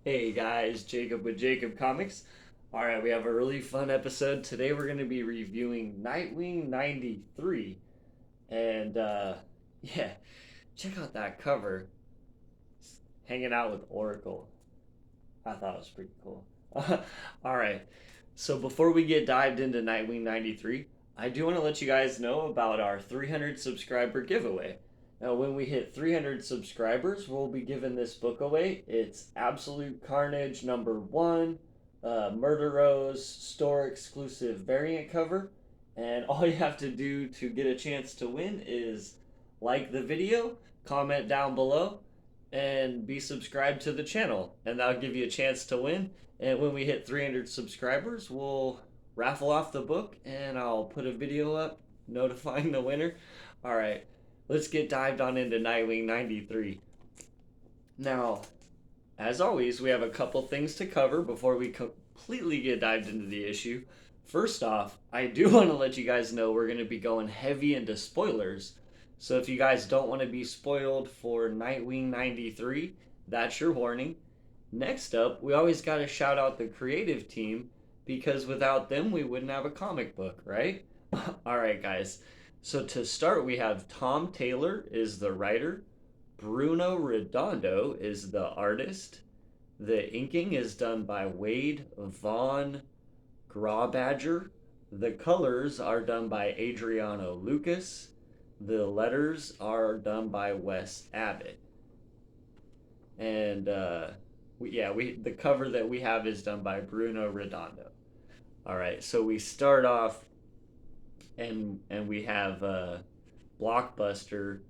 Hey guys, Jacob with Jacob Comics. Alright, we have a really fun episode. Today we're going to be reviewing Nightwing 93. And, yeah, check out that cover. Hanging out with Oracle. I thought it was pretty cool. Alright, so before we get dived into Nightwing 93, I do want to let you guys know about our 300 subscriber giveaway. Now, when we hit 300 subscribers, we'll be giving this book away. It's Absolute Carnage #1, Murder Rose store exclusive variant cover. And all you have to do to get a chance to win is like the video, comment down below, and be subscribed to the channel. And that'll give you a chance to win. And when we hit 300 subscribers, we'll raffle off the book and I'll put a video up notifying the winner. All right, let's get dived on into Nightwing 93. Now, as always, we have a couple things to cover before we completely get dived into the issue. First off, I do want to let you guys know we're going to be going heavy into spoilers. So if you guys don't want to be spoiled for Nightwing 93, that's your warning. Next up, we always got to shout out the creative team because without them, we wouldn't have a comic book, right? All right, guys. So to start, we have Tom Taylor is the writer, Bruno Redondo is the artist. The inking is done by Wade Vaughn Grawbadger. The colors are done by Adriano Lucas. The letters are done by Wes Abbott. And the cover that we have is done by Bruno Redondo. All right, so we start off, and we have Blockbuster.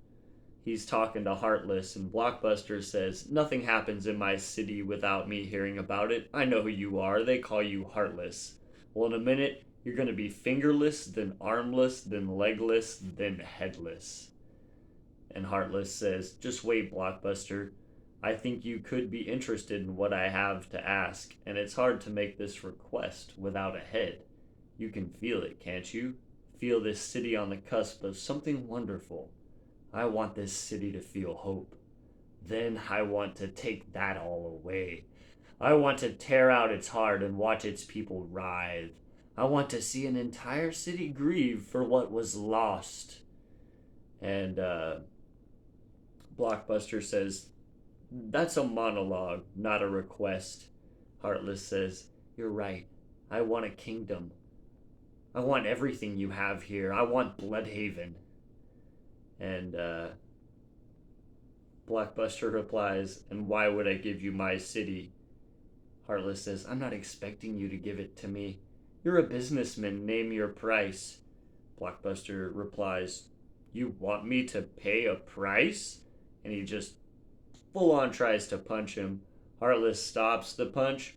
He's talking to Heartless, and Blockbuster says, "Nothing happens in my city without me hearing about it. I know who you are. They call you Heartless. Well, in a minute, you're going to be fingerless, then armless, then legless, then headless." And Heartless says, "Just wait, Blockbuster. I think you could be interested in what I have to ask, and it's hard to make this request without a head. You can feel it, can't you? Feel this city on the cusp of something wonderful. I want this city to feel hope. Then I want to take that all away. I want to tear out its heart and watch its people writhe. I want to see an entire city grieve for what was lost." And Blockbuster says, "That's a monologue, not a request." Heartless says, "You're right. I want a kingdom. I want everything you have here. I want Bloodhaven." And Blockbuster replies, "And why would I give you my city?" Heartless says, "I'm not expecting you to give it to me. You're a businessman. Name your price." Blockbuster replies, "You want me to pay a price?" And he just full on tries to punch him. Heartless stops the punch,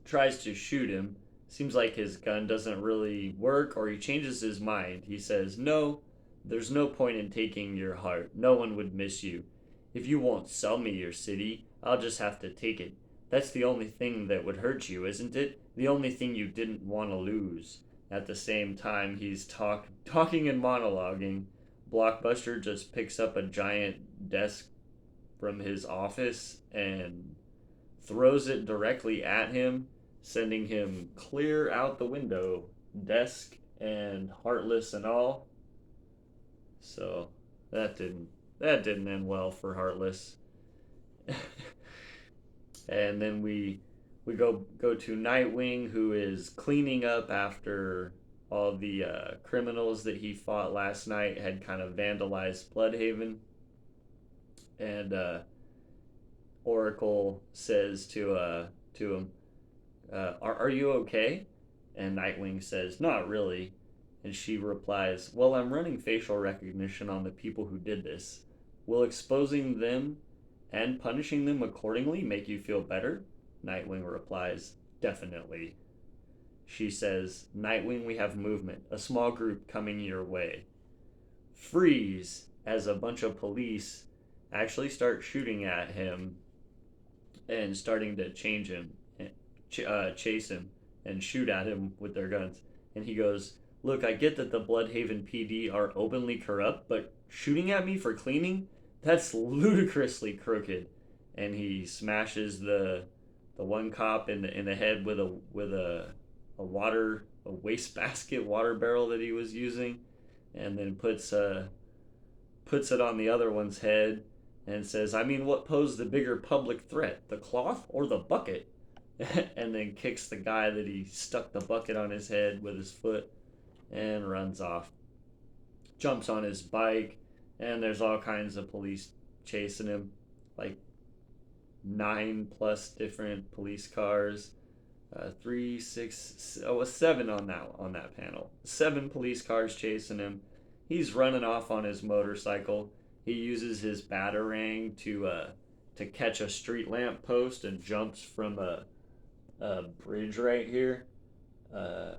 tries to shoot him. Seems like his gun doesn't really work, or he changes his mind. He says, "No, there's no point in taking your heart. No one would miss you. If you won't sell me your city, I'll just have to take it. That's the only thing that would hurt you, isn't it? The only thing you didn't want to lose." At the same time, he's talking and monologuing. Blockbuster just picks up a giant desk from his office and throws it directly at him, sending him clear out the window, desk and Heartless and all. So that didn't end well for Heartless. And then we go to Nightwing, who is cleaning up after all the criminals that he fought last night had kind of vandalized Bloodhaven. And Oracle says to him, are you okay?" And Nightwing says, "Not really." And she replies, "Well, I'm running facial recognition on the people who did this. Will exposing them and punishing them accordingly make you feel better?" Nightwing replies, "Definitely." She says, "Nightwing, we have movement. A small group coming your way." Freeze, as a bunch of police actually start shooting at him and starting to chase him and shoot at him with their guns. And he goes, "Look, I get that the Bloodhaven PD are openly corrupt, but shooting at me for cleaning? That's ludicrously crooked." and he smashes the one cop in the head with a water a wastebasket water barrel that he was using, and then puts it on the other one's head and says, "I mean, what posed the bigger public threat, the cloth or the bucket?" And then kicks the guy that he stuck the bucket on his head with his foot and runs off. Jumps on his bike, and there's all kinds of police chasing him, like 9 plus different police cars. Three, six, oh, seven on that panel. 7 police cars chasing him. He's running off on his motorcycle. He uses his batarang to catch a street lamp post and jumps from a bridge right here, uh,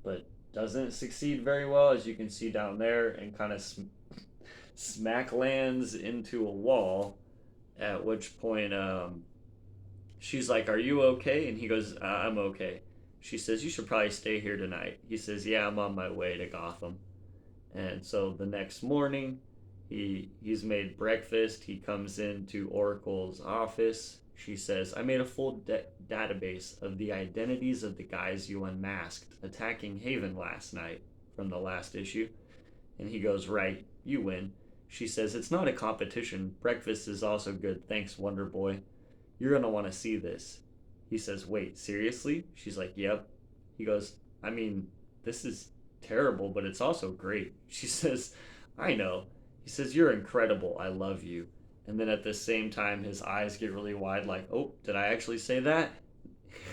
but doesn't succeed very well, as you can see down there, and kind of smack lands into a wall. At which point, she's like, "Are you okay?" And he goes, "I'm okay." She says, "You should probably stay here tonight." He says, "Yeah, I'm on my way to Gotham." And so the next morning, he's made breakfast. He comes into Oracle's office. She says, "I made a full database of the identities of the guys you unmasked attacking Haven last night from the last issue." And he goes, "Right, you win." She says, "It's not a competition. Breakfast is also good. Thanks, Wonder Boy. You're going to want to see this." He says, "Wait, seriously?" She's like, "Yep." He goes, "I mean, this is terrible, but it's also great." She says, "I know." He says, "You're incredible. I love you." And then at the same time, his eyes get really wide, like, "Oh, did I actually say that?"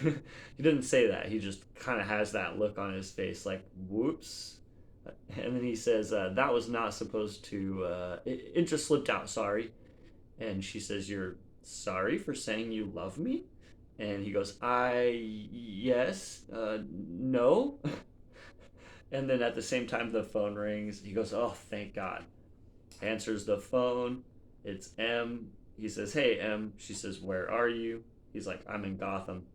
He didn't say that. He just kind of has that look on his face, like, "Whoops." And then he says, "That was not supposed to, it just slipped out, sorry." And she says, "You're sorry for saying you love me?" And he goes, yes, no." And then at the same time, the phone rings. He goes, "Oh, thank God." Answers the phone. It's M. He says, "Hey, M." She says, "Where are you?" He's like, "I'm in Gotham."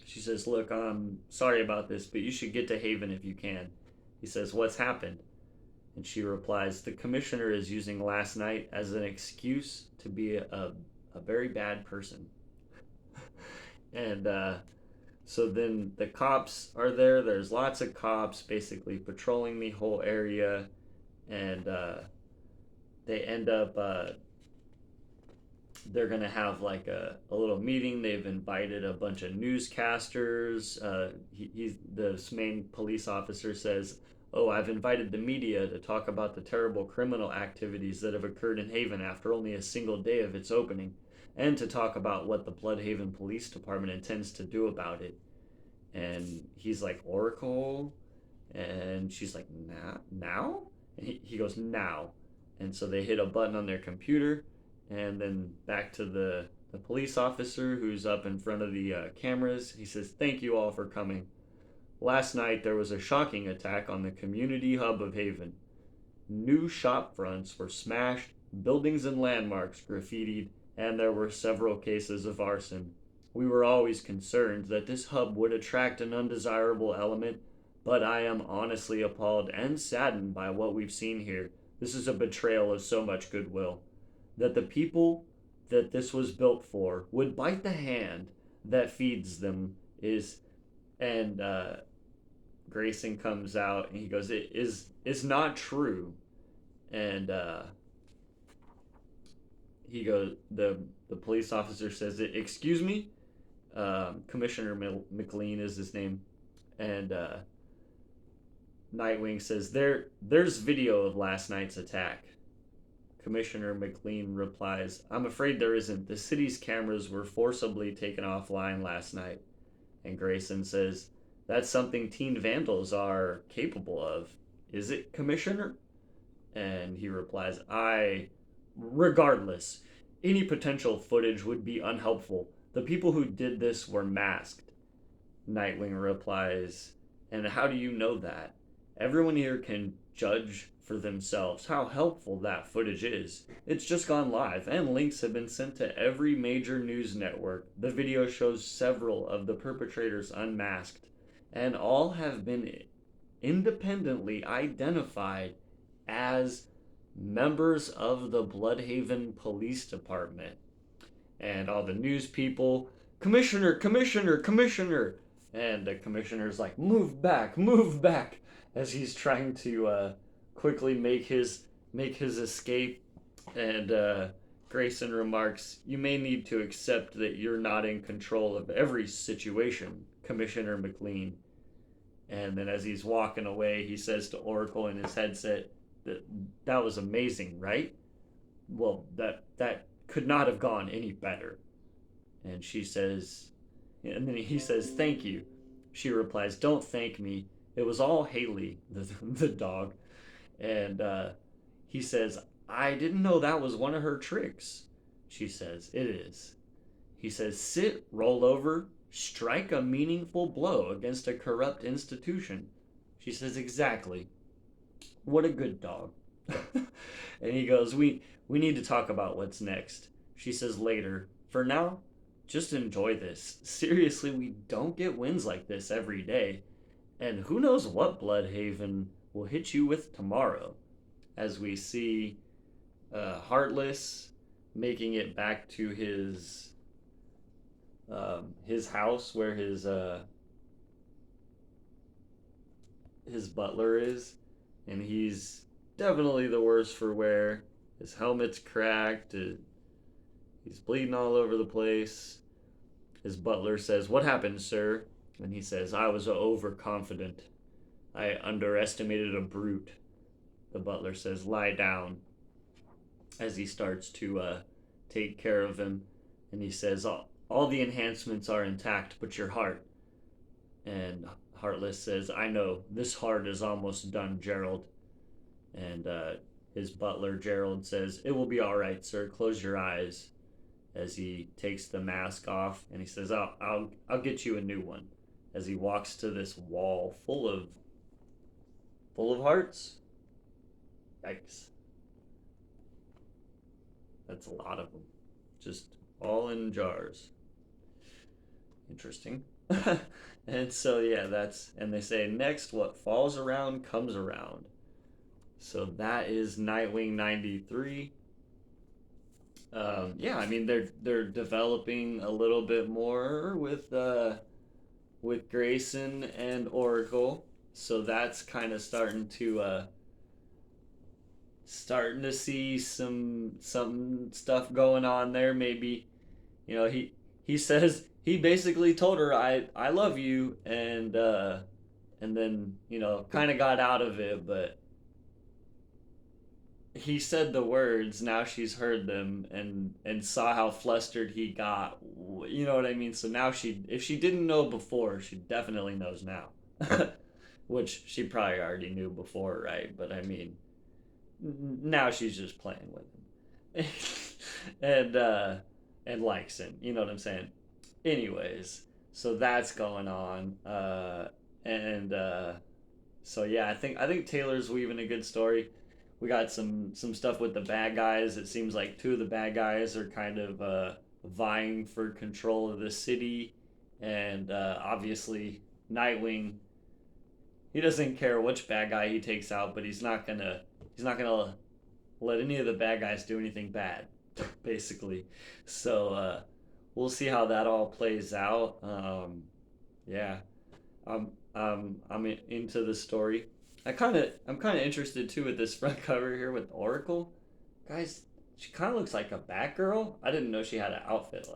She says, "Look, I'm sorry about this, but you should get to Haven if you can." He says, "What's happened?" And she replies, "The commissioner is using last night as an excuse to be a very bad person." And so then the cops are there. There's lots of cops basically patrolling the whole area. And they end up, they're going to have like a little meeting. They've invited a bunch of newscasters. The main police officer says, "Oh, I've invited the media to talk about the terrible criminal activities that have occurred in Haven after only a single day of its opening, and to talk about what the Bloodhaven Police Department intends to do about it." And he's like, "Oracle?" And she's like, Now?" And he goes, "Now." And so they hit a button on their computer, and then back to the police officer who's up in front of the cameras. He says, "Thank you all for coming. Last night there was a shocking attack on the community hub of Haven. New shop fronts were smashed, buildings and landmarks graffitied, and there were several cases of arson. We were always concerned that this hub would attract an undesirable element, but I am honestly appalled and saddened by what we've seen here. This is a betrayal of so much goodwill. That the people that this was built for would bite the hand that feeds them is..." And Grayson comes out and he goes, "It is not true." And he goes, the police officer says, "Excuse me?" Commissioner McLean is his name. And Nightwing says, "There's video of last night's attack." Commissioner McLean replies, "I'm afraid there isn't. The city's cameras were forcibly taken offline last night." And Grayson says, "That's something teen vandals are capable of. Is it, Commissioner?" And he replies, Regardless, any potential footage would be unhelpful. The people who did this were masked." Nightwing replies, "And how do you know that? Everyone here can judge for themselves how helpful that footage is. It's just gone live, and links have been sent to every major news network. The video shows several of the perpetrators unmasked, and all have been independently identified as members of the Bloodhaven Police Department." and all the news people, commissioner, commissioner, commissioner, and the commissioner's like, move back, as he's trying to quickly make his escape. And Grayson remarks, "You may need to accept that you're not in control of every situation, Commissioner McLean." And then as he's walking away, he says to Oracle in his headset, that was amazing, right? Well, that could not have gone any better." And she says, and then he says, "Thank you." She replies, "Don't thank me. It was all Haley, the dog." And he says, "I didn't know that was one of her tricks." She says, "It is." He says, "Sit, roll over, strike a meaningful blow against a corrupt institution." She says, "Exactly. What a good dog." And he goes, we need to talk about what's next." She says, "Later. For now, just enjoy this. Seriously, we don't get wins like this every day. And who knows what Bloodhaven will hit you with tomorrow." As we see Heartless making it back to his house where his butler is, and he's definitely the worse for wear. His helmet's cracked. He's bleeding all over the place. His butler says, "What happened, sir?" And he says, "I was overconfident. I underestimated a brute." The butler says, "Lie down," as he starts to take care of him. And he says, all the enhancements are intact, but your heart." And Heartless says, "I know. This heart is almost done, Gerald." And his butler, Gerald, says, "It will be all right, sir. Close your eyes," as he takes the mask off. And he says, I'll get you a new one," as he walks to this wall full of hearts. Yikes. That's a lot of them. Just all in jars. Interesting. And so, yeah, and they say, "Next, what falls around comes around." So that is Nightwing 93. Yeah, I mean they're developing a little bit more with Grayson and Oracle, so that's kind of starting to see some stuff going on there. Maybe, he says he basically told her, I love you," and then kind of got out of it, but he said the words. Now she's heard them and saw how flustered he got. You know what I mean? So now if she didn't know before, she definitely knows now. Which she probably already knew before, right? But I mean, now she's just playing with him. And likes him. You know what I'm saying? Anyways, so that's going on. And So yeah, I think Taylor's weaving a good story. We got some stuff with the bad guys. It seems like two of the bad guys are kind of vying for control of the city, and obviously Nightwing, he doesn't care which bad guy he takes out, but he's not gonna let any of the bad guys do anything bad, basically. So we'll see how that all plays out. Yeah, I'm into the story. I'm kind of interested too with this front cover here with Oracle, guys. She kind of looks like a Batgirl. I didn't know she had an outfit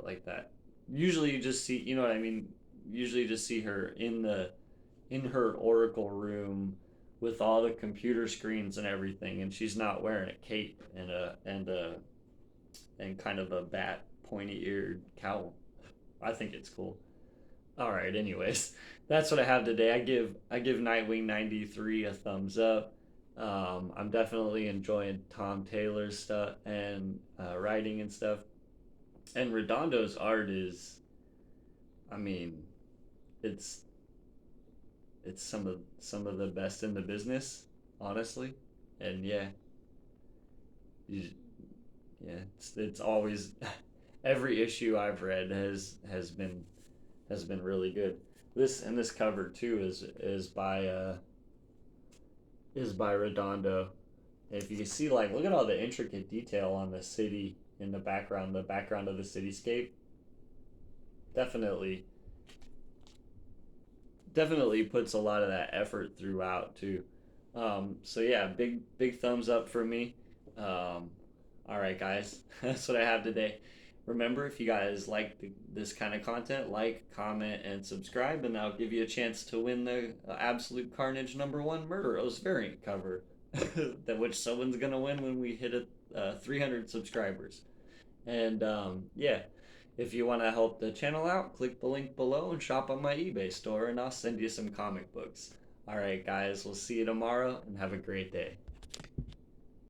like that. Usually you just see, you know what I mean. Usually you just see her in her Oracle room with all the computer screens and everything, and she's not wearing a cape and kind of a bat pointy eared cowl. I think it's cool. All right. Anyways, that's what I have today. I give Nightwing 93 a thumbs up. I'm definitely enjoying Tom Taylor's stuff and writing and stuff. And Redondo's art is, I mean, it's it's some of the best in the business, honestly. And yeah, you, yeah, it's always every issue I've read has been really good. This cover too is by Redondo. And if you can see, like, look at all the intricate detail on the city in the background of the cityscape. Definitely, definitely puts a lot of that effort throughout too. So yeah, big thumbs up for me. Um, all right, guys, that's what I have today. Remember, if you guys like this kind of content, like, comment, and subscribe, and I'll give you a chance to win the Absolute Carnage #1 Murderos variant cover, that which someone's gonna win when we hit 300 subscribers. And yeah, if you want to help the channel out, click the link below and shop on my eBay store, and I'll send you some comic books. All right, guys, we'll see you tomorrow and have a great day.